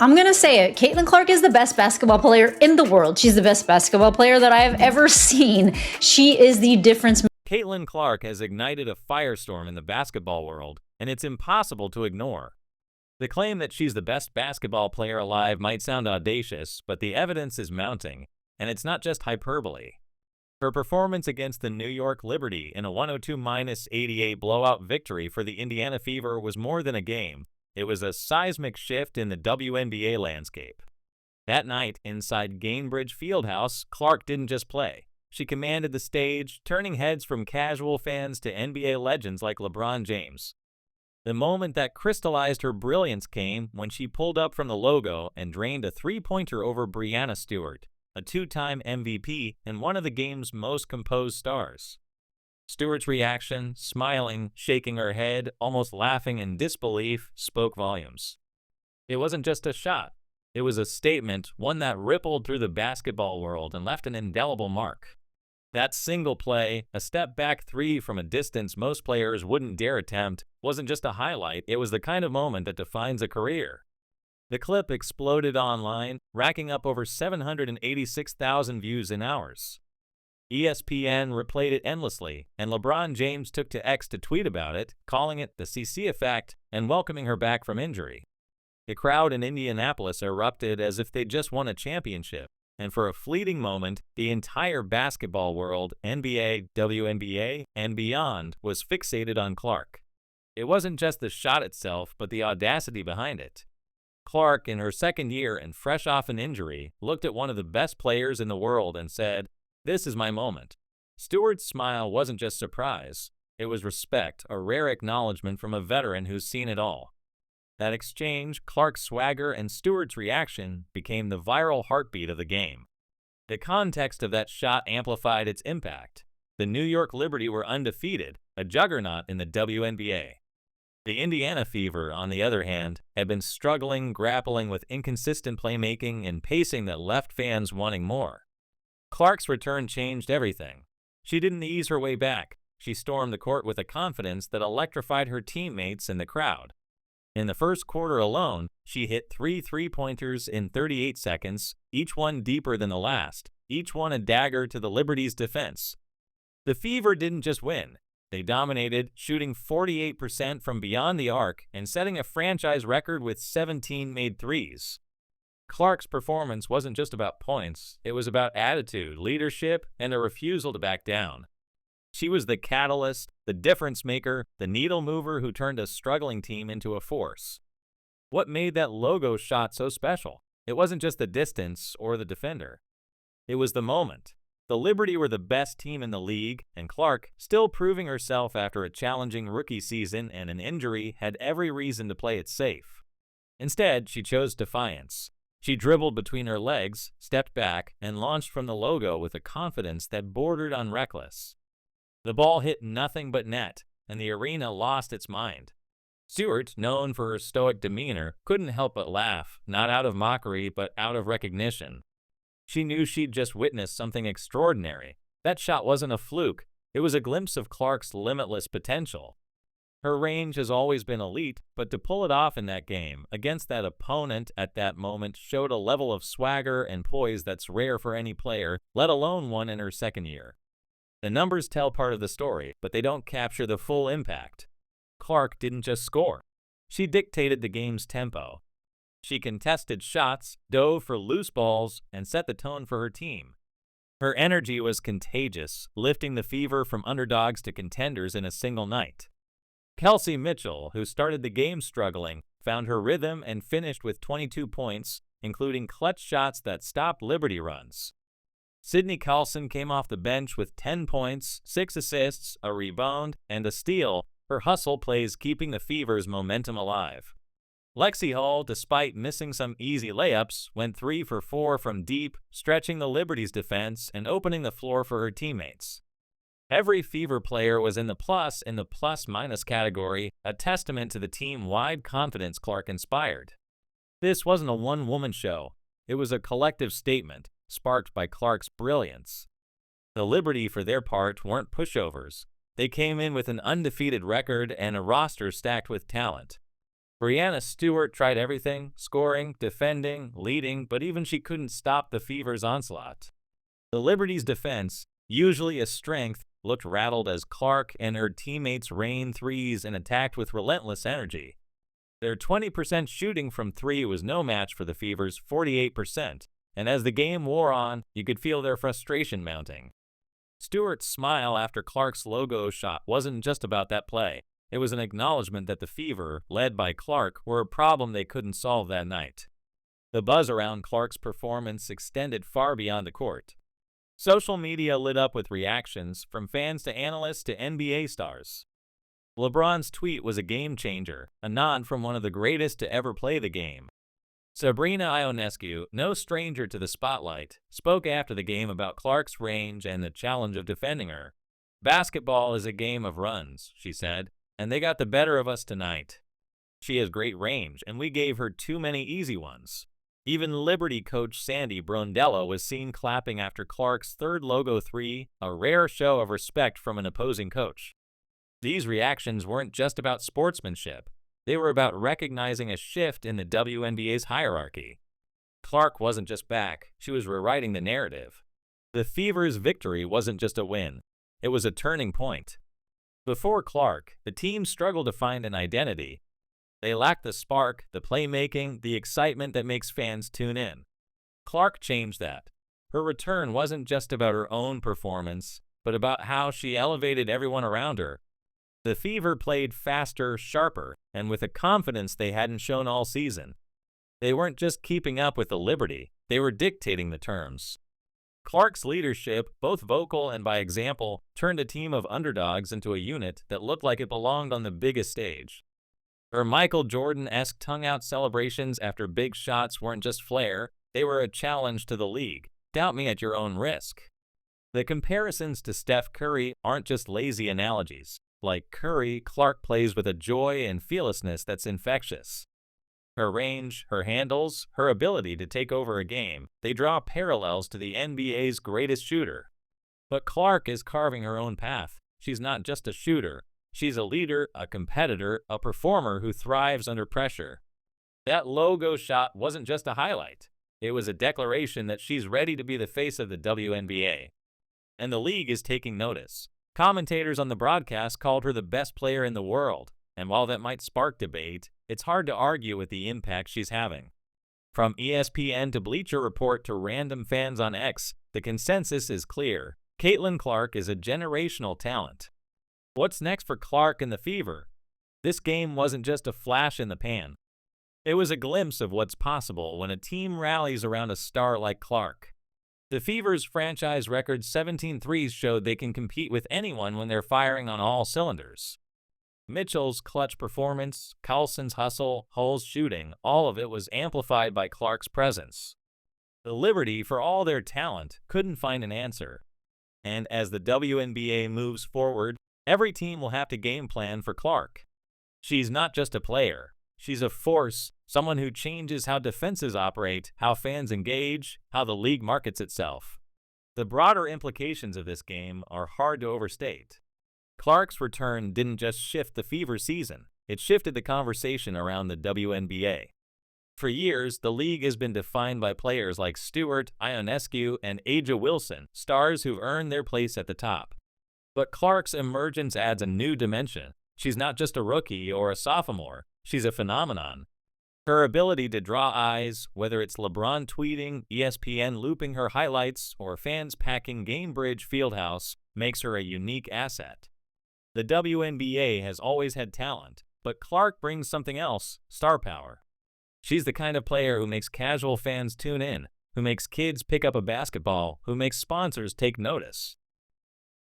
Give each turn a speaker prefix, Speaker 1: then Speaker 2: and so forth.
Speaker 1: I'm gonna say it. Caitlin Clark is the best basketball player in the world. She's the best basketball player that I have ever seen. She is the difference.
Speaker 2: Caitlin Clark has ignited a firestorm in the basketball world, and it's impossible to ignore. The claim that she's the best basketball player alive might sound audacious, but the evidence is mounting, and it's not just hyperbole. Her performance against the New York Liberty in a 102-88 blowout victory for the Indiana Fever was more than a game. It was a seismic shift in the WNBA landscape. That night, inside Gainbridge Fieldhouse, Clark didn't just play. She commanded the stage, turning heads from casual fans to NBA legends like LeBron James. The moment that crystallized her brilliance came when she pulled up from the logo and drained a three-pointer over Breanna Stewart, a two-time MVP and one of the game's most composed stars. Stewart's reaction, smiling, shaking her head, almost laughing in disbelief, spoke volumes. It wasn't just a shot. It was a statement, one that rippled through the basketball world and left an indelible mark. That single play, a step-back three from a distance most players wouldn't dare attempt, wasn't just a highlight, it was the kind of moment that defines a career. The clip exploded online, racking up over 786,000 views in hours. ESPN replayed it endlessly, and LeBron James took to X to tweet about it, calling it the CC effect and welcoming her back from injury. The crowd in Indianapolis erupted as if they'd just won a championship, and for a fleeting moment, the entire basketball world, NBA, WNBA, and beyond, was fixated on Clark. It wasn't just the shot itself, but the audacity behind it. Clark, in her second year and fresh off an injury, looked at one of the best players in the world and said, "This is my moment." Stewart's smile wasn't just surprise. It was respect, a rare acknowledgement from a veteran who's seen it all. That exchange, Clark's swagger and Stewart's reaction, became the viral heartbeat of the game. The context of that shot amplified its impact. The New York Liberty were undefeated, a juggernaut in the WNBA. The Indiana Fever, on the other hand, had been struggling, grappling with inconsistent playmaking and pacing that left fans wanting more. Clark's return changed everything. She didn't ease her way back. She stormed the court with a confidence that electrified her teammates and the crowd. In the first quarter alone, she hit 3 three-pointers in 38 seconds, each one deeper than the last, each one a dagger to the Liberty's defense. The Fever didn't just win. They dominated, shooting 48% from beyond the arc and setting a franchise record with 17 made threes. Clark's performance wasn't just about points, it was about attitude, leadership, and a refusal to back down. She was the catalyst, the difference maker, the needle mover who turned a struggling team into a force. What made that logo shot so special? It wasn't just the distance or the defender. It was the moment. The Liberty were the best team in the league, and Clark, still proving herself after a challenging rookie season and an injury, had every reason to play it safe. Instead, she chose defiance. She dribbled between her legs, stepped back, and launched from the logo with a confidence that bordered on reckless. The ball hit nothing but net, and the arena lost its mind. Stewart, known for her stoic demeanor, couldn't help but laugh, not out of mockery, but out of recognition. She knew she'd just witnessed something extraordinary. That shot wasn't a fluke. It was a glimpse of Clark's limitless potential. Her range has always been elite, but to pull it off in that game, against that opponent at that moment, showed a level of swagger and poise that's rare for any player, let alone one in her second year. The numbers tell part of the story, but they don't capture the full impact. Clark didn't just score. She dictated the game's tempo. She contested shots, dove for loose balls, and set the tone for her team. Her energy was contagious, lifting the Fever from underdogs to contenders in a single night. Kelsey Mitchell, who started the game struggling, found her rhythm and finished with 22 points, including clutch shots that stopped Liberty runs. Sydney Carlson came off the bench with 10 points, 6 assists, a rebound, and a steal, her hustle plays keeping the Fever's momentum alive. Lexi Hall, despite missing some easy layups, went 3 for 4 from deep, stretching the Liberty's defense and opening the floor for her teammates. Every Fever player was in the plus-minus category, a testament to the team-wide confidence Clark inspired. This wasn't a one-woman show. It was a collective statement, sparked by Clark's brilliance. The Liberty, for their part, weren't pushovers. They came in with an undefeated record and a roster stacked with talent. Breanna Stewart tried everything, scoring, defending, leading, but even she couldn't stop the Fever's onslaught. The Liberty's defense, usually a strength, looked rattled as Clark and her teammates rained threes and attacked with relentless energy. Their 20% shooting from three was no match for the Fever's 48%, and as the game wore on, you could feel their frustration mounting. Stewart's smile after Clark's logo shot wasn't just about that play. It was an acknowledgement that the Fever, led by Clark, were a problem they couldn't solve that night. The buzz around Clark's performance extended far beyond the court. Social media lit up with reactions, from fans to analysts to NBA stars. LeBron's tweet was a game changer, a nod from one of the greatest to ever play the game. Breanna Stewart, no stranger to the spotlight, spoke after the game about Clark's range and the challenge of defending her. "Basketball is a game of runs," she said, "and they got the better of us tonight. She has great range, and we gave her too many easy ones." Even Liberty coach Sandy Brondello was seen clapping after Clark's third logo three, a rare show of respect from an opposing coach. These reactions weren't just about sportsmanship. They were about recognizing a shift in the WNBA's hierarchy. Clark wasn't just back, she was rewriting the narrative. The Fever's victory wasn't just a win, it was a turning point. Before Clark, the team struggled to find an identity. They lacked the spark, the playmaking, the excitement that makes fans tune in. Clark changed that. Her return wasn't just about her own performance, but about how she elevated everyone around her. The Fever played faster, sharper, and with a confidence they hadn't shown all season. They weren't just keeping up with the Liberty, they were dictating the terms. Clark's leadership, both vocal and by example, turned a team of underdogs into a unit that looked like it belonged on the biggest stage. Her Michael Jordan-esque tongue-out celebrations after big shots weren't just flair, they were a challenge to the league. Doubt me at your own risk. The comparisons to Steph Curry aren't just lazy analogies. Like Curry, Clark plays with a joy and fearlessness that's infectious. Her range, her handles, her ability to take over a game, they draw parallels to the NBA's greatest shooter. But Clark is carving her own path. She's not just a shooter. She's a leader, a competitor, a performer who thrives under pressure. That logo shot wasn't just a highlight. It was a declaration that she's ready to be the face of the WNBA. And the league is taking notice. Commentators on the broadcast called her the best player in the world, and while that might spark debate, it's hard to argue with the impact she's having. From ESPN to Bleacher Report to random fans on X, the consensus is clear. Caitlin Clark is a generational talent. What's next for Clark and the Fever? This game wasn't just a flash in the pan. It was a glimpse of what's possible when a team rallies around a star like Clark. The Fever's franchise record 17 threes showed they can compete with anyone when they're firing on all cylinders. Mitchell's clutch performance, Carlson's hustle, Hull's shooting, all of it was amplified by Clark's presence. The Liberty, for all their talent, couldn't find an answer. And as the WNBA moves forward, every team will have to game plan for Clark. She's not just a player. She's a force, someone who changes how defenses operate, how fans engage, how the league markets itself. The broader implications of this game are hard to overstate. Clark's return didn't just shift the Fever season, it shifted the conversation around the WNBA. For years, the league has been defined by players like Stewart, Ionescu, and A'ja Wilson, stars who've earned their place at the top. But Clark's emergence adds a new dimension. She's not just a rookie or a sophomore, she's a phenomenon. Her ability to draw eyes, whether it's LeBron tweeting, ESPN looping her highlights, or fans packing Gainbridge Fieldhouse, makes her a unique asset. The WNBA has always had talent, but Clark brings something else, star power. She's the kind of player who makes casual fans tune in, who makes kids pick up a basketball, who makes sponsors take notice.